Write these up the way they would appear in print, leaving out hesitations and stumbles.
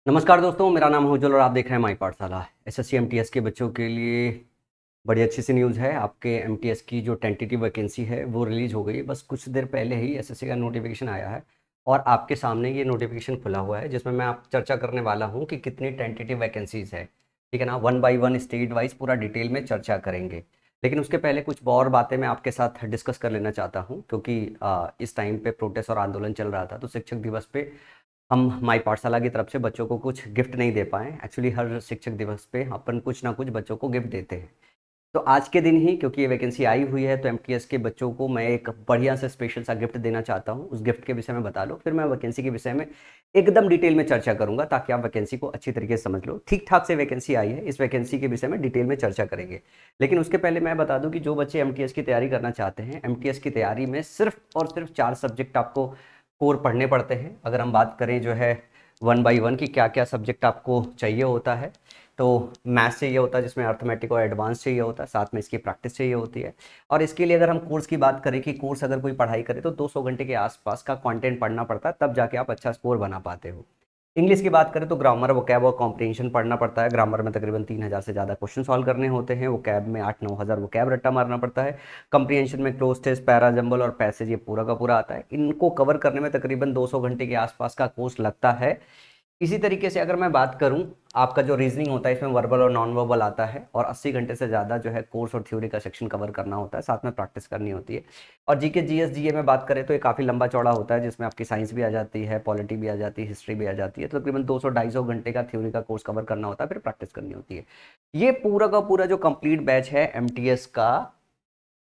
नमस्कार दोस्तों, मेरा नाम है उज्जवल और आप देख रहे हैं माई पाठशाला। एसएससी एमटीएस के बच्चों के लिए बड़ी अच्छी सी न्यूज़ है। आपके एमटीएस की जो टेंटेटिव वैकेंसी है वो रिलीज़ हो गई। बस कुछ देर पहले ही एसएससी का नोटिफिकेशन आया है और आपके सामने ये नोटिफिकेशन खुला हुआ है, जिसमें मैं आप चर्चा करने वाला हूँ कि कितनी टेंटेटिव वैकेंसीज़ है। ठीक है ना, one by one state wise पूरा डिटेल में चर्चा करेंगे। लेकिन उसके पहले कुछ और बातें मैं आपके साथ डिस्कस कर लेना चाहता हूँ, क्योंकि इस टाइम पे प्रोटेस्ट और आंदोलन चल रहा था, तो शिक्षक दिवस पे हम माई पाठशाला की तरफ से बच्चों को कुछ गिफ्ट नहीं दे पाए। एक्चुअली हर शिक्षक दिवस पे अपन कुछ ना कुछ बच्चों को गिफ्ट देते हैं। तो आज के दिन ही, क्योंकि ये वैकेंसी आई हुई है, तो एमटीएस के बच्चों को मैं एक बढ़िया से स्पेशल सा गिफ्ट देना चाहता हूँ। उस गिफ्ट के विषय में बता लो, फिर मैं वैकेंसी के विषय में एकदम डिटेल में चर्चा करूंगा, ताकि आप वैकेंसी को अच्छी तरीके से समझ लो। ठीक ठाक से वैकेंसी आई है, इस वैकेंसी के विषय में डिटेल में चर्चा करेंगे। लेकिन उसके पहले मैं बता दूं कि जो बच्चे एमटीएस की तैयारी करना चाहते हैं, एमटीएस की तैयारी में सिर्फ और सिर्फ 4 सब्जेक्ट आपको कोर पढ़ने पड़ते हैं। अगर हम बात करें जो है वन बाई वन की क्या क्या सब्जेक्ट आपको चाहिए होता है, तो मैथ्स चाहिए होता है, जिसमें अर्थमेटिक और एडवांस चाहिए होता है, साथ में इसकी प्रैक्टिस चाहिए होती है। और इसके लिए अगर हम कोर्स की बात करें कि कोर्स अगर कोई पढ़ाई करे तो 200 घंटे के आसपास का कंटेंट पढ़ना पड़ता है, तब जाके आप अच्छा स्कोर बना पाते हो। इंग्लिश की बात करें तो ग्रामर, वोकैब और कॉम्प्रिहेंशन पढ़ना पड़ता है। ग्रामर में तकरीबन 3000 से ज़्यादा क्वेश्चन सॉल्व करने होते हैं। वोकैब में 8-9 हज़ार वोकैब रट्टा मारना पड़ता है। कॉम्प्रिहेंशन में क्लोज टेस्ट, पैरा, जंबल और पैसेज, ये पूरा का पूरा आता है। इनको कवर करने में तकरीबन 200 घंटे के आसपास का कोर्स लगता है। इसी तरीके से अगर मैं बात करूं, आपका जो रीजनिंग होता है, इसमें वर्बल और नॉन वर्बल आता है, और 80 घंटे से ज़्यादा जो है कोर्स और थ्योरी का सेक्शन कवर करना होता है, साथ में प्रैक्टिस करनी होती है। और जीके जीएस जीए में बात करें तो ये काफ़ी लंबा चौड़ा होता है, जिसमें आपकी साइंस भी आ जाती है, पॉलिटी भी आ जाती है, हिस्ट्री भी आ जाती है। तो तकरीबन 200-250 घंटे का थ्योरी का कोर्स कवर करना होता है, फिर प्रैक्टिस करनी होती है। ये पूरा का पूरा जो कंप्लीट बैच है एमटीएस का,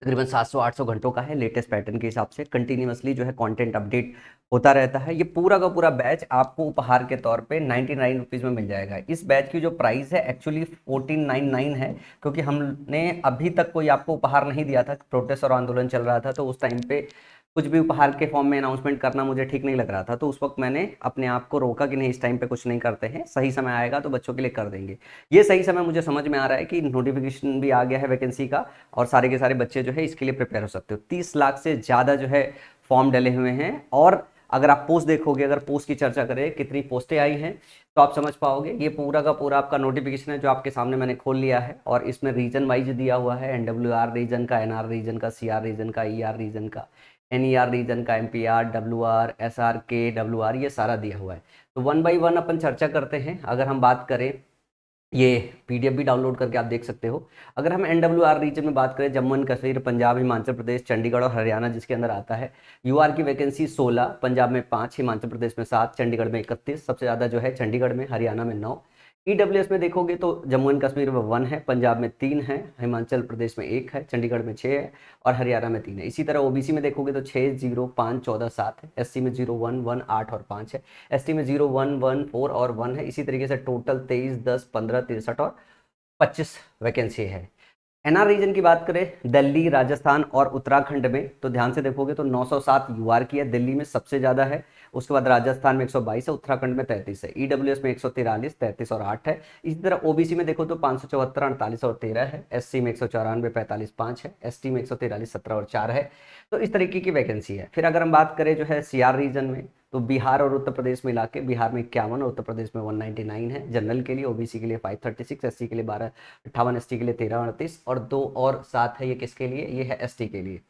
तकरीबन 700-800 घंटों का है। लेटेस्ट पैटर्न के हिसाब से कंटिन्यूअसली जो है कंटेंट अपडेट होता रहता है। ये पूरा का पूरा बैच आपको उपहार के तौर पे 99 रुपीज़ में मिल जाएगा। इस बैच की जो प्राइस है एक्चुअली 1499 है, क्योंकि हमने अभी तक कोई आपको उपहार नहीं दिया था। प्रोटेस्ट और आंदोलन चल रहा था, तो उस टाइम पे कुछ भी उपहार के फॉर्म में अनाउंसमेंट करना मुझे ठीक नहीं लग रहा था। तो उस वक्त मैंने अपने आप को रोका कि नहीं, इस टाइम पे कुछ नहीं करते हैं, सही समय आएगा तो बच्चों के लिए कर देंगे। ये सही समय मुझे समझ में आ रहा है कि नोटिफिकेशन भी आ गया है वैकेंसी का, और सारे के सारे बच्चे जो है इसके लिए प्रिपेयर हो सकते हो। 30 लाख से ज़्यादा जो है फॉर्म डले हुए हैं। और अगर आप पोस्ट देखोगे, अगर पोस्ट की चर्चा करें कितनी पोस्टें आई हैं, तो आप समझ पाओगे। ये पूरा का पूरा आपका नोटिफिकेशन है, जो आपके सामने मैंने खोल लिया है, और इसमें रीजन वाइज दिया हुआ है। एनडब्ल्यूआर रीजन का, एनआर रीजन का, सीआर रीजन का, ईआर रीजन का, एनईआर रीजन का, एमपीआर, डब्ल्यूआर, एसआरके, डब्ल्यूआर, ये सारा दिया हुआ है। तो वन बाई वन अपन चर्चा करते हैं। अगर हम बात करें, ये पीडीएफ भी डाउनलोड करके आप देख सकते हो। अगर हम एनडब्ल्यूआर रीजन में बात करें, जम्मू एंड कश्मीर, पंजाब, हिमाचल प्रदेश, चंडीगढ़ और हरियाणा जिसके अंदर आता है, यूआर की वैकेंसी 16, पंजाब में 5, हिमाचल प्रदेश में 7, चंडीगढ़ में 31, सबसे ज़्यादा जो है चंडीगढ़ में, हरियाणा में 9। ईडब्ल्यूएस में देखोगे तो जम्मू एंड कश्मीर में 1 है, पंजाब में 3 है, हिमाचल प्रदेश में 1 है, चंडीगढ़ में 6 है, और हरियाणा में 3 है। इसी तरह ओबीसी में देखोगे तो 6, 0, 5, 14, 7 है। एससी में 0, 1, 1, 8 और 5 है। एसटी में 0, 1, 1, 4 और 1 है। इसी तरीके से टोटल 23, 10, 15, 63 और 25 वैकेंसी है। एनआर रीजन की बात करें, दिल्ली, राजस्थान और उत्तराखंड में, तो ध्यान से देखोगे तो 907 यूआर की है, दिल्ली में सबसे ज्यादा है। उसके बाद राजस्थान में 122 है, उत्तराखंड में 33 है, ईडब्ल्यूएस में 143, 33 और 8 है। इसी तरह ओबीसी में देखो तो 574, 48 और 13 है। एससी में 194, 45, 5 है। एसटी में 143, 17 और 4 है। तो इस तरीके की वैकेंसी है। फिर अगर हम बात करें जो है सीआर रीजन में, तो बिहार और उत्तर प्रदेश मिला के, बिहार में 51 और उत्तर प्रदेश में 199 है। जनरल के लिए, ओबीसी के लिए 536, एससी के लिए 1258, एसटी के लिए 1338, और 2 और 7 है। ये किसके लिए? ये है एसटी के लिए।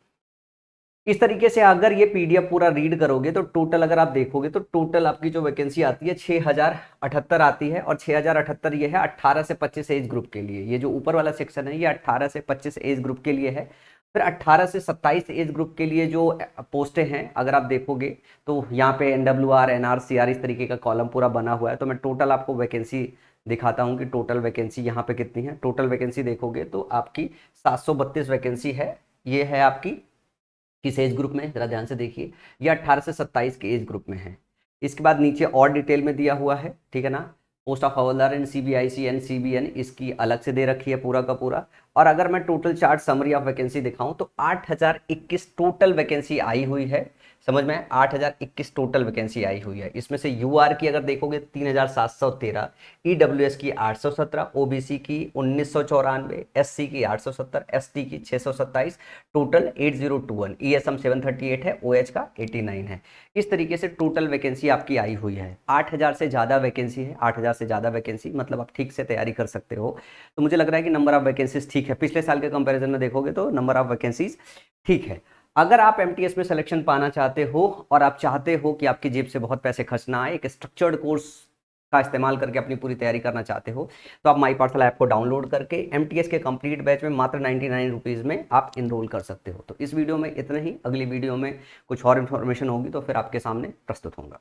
इस तरीके से अगर ये पीडीएफ पूरा रीड करोगे तो टोटल अगर आप देखोगे तो टोटल आपकी जो वैकेंसी आती है 6078 आती है। और 6078 ये है 18 से 25 एज ग्रुप के लिए। ये जो ऊपर वाला सेक्शन है ये 18 से 25 एज ग्रुप के लिए है। फिर 18 से 27 एज ग्रुप के लिए जो पोस्टें हैं अगर आप देखोगे, तो यहाँ पे एनडब्ल्यूआर, एनआर, सीआर इस तरीके का कॉलम पूरा बना हुआ है। तो मैं टोटल आपको वैकेंसी दिखाता हूँ कि टोटल वैकेंसी यहाँ पे कितनी है। टोटल वैकेंसी देखोगे तो आपकी 732 वैकेंसी है। ये है आपकी किस एज ग्रुप में, जरा ध्यान से देखिए, ये 18 से 27 के एज ग्रुप में है। इसके बाद नीचे और डिटेल में दिया हुआ है, ठीक है ना। Post of havildar and CBIC and CBN इसकी अलग से दे रखी है पूरा का पूरा। और अगर मैं total chart summary of vacancy दिखाऊं तो 8021 टोटल वैकेंसी आई हुई है। समझ में? 8021 टोटल वैकेंसी आई हुई है। इसमें से यूआर की अगर देखोगे 3713, ईडब्ल्यूएस की 817, ओबीसी की 1994, एससी की 870, एसटी की 627, टोटल 8021। ईएसएम 738 है, ओएच का 89 है। इस तरीके से टोटल वैकेंसी आपकी आई हुई है। 8000 से ज़्यादा वैकेंसी है, 8000 से ज़्यादा वैकेंसी मतलब आप ठीक से तैयारी कर सकते हो। तो मुझे लग रहा है कि नंबर ऑफ वैकेंसीज ठीक है, पिछले साल के कंपैरिजन में देखोगे तो नंबर ऑफ वैकेंसीज ठीक है। अगर आप एमटीएस में सिलेक्शन पाना चाहते हो और आप चाहते हो कि आपकी जेब से बहुत पैसे खर्च ना आए, एक स्ट्रक्चर्ड कोर्स का इस्तेमाल करके अपनी पूरी तैयारी करना चाहते हो, तो आप माई पाठशाला ऐप को डाउनलोड करके एमटीएस के कंप्लीट बैच में मात्र 99 रुपीज़ में आप इनरोल कर सकते हो। तो इस वीडियो में इतना ही, अगली वीडियो में कुछ और इन्फॉर्मेशन होगी तो फिर आपके सामने प्रस्तुत होगा।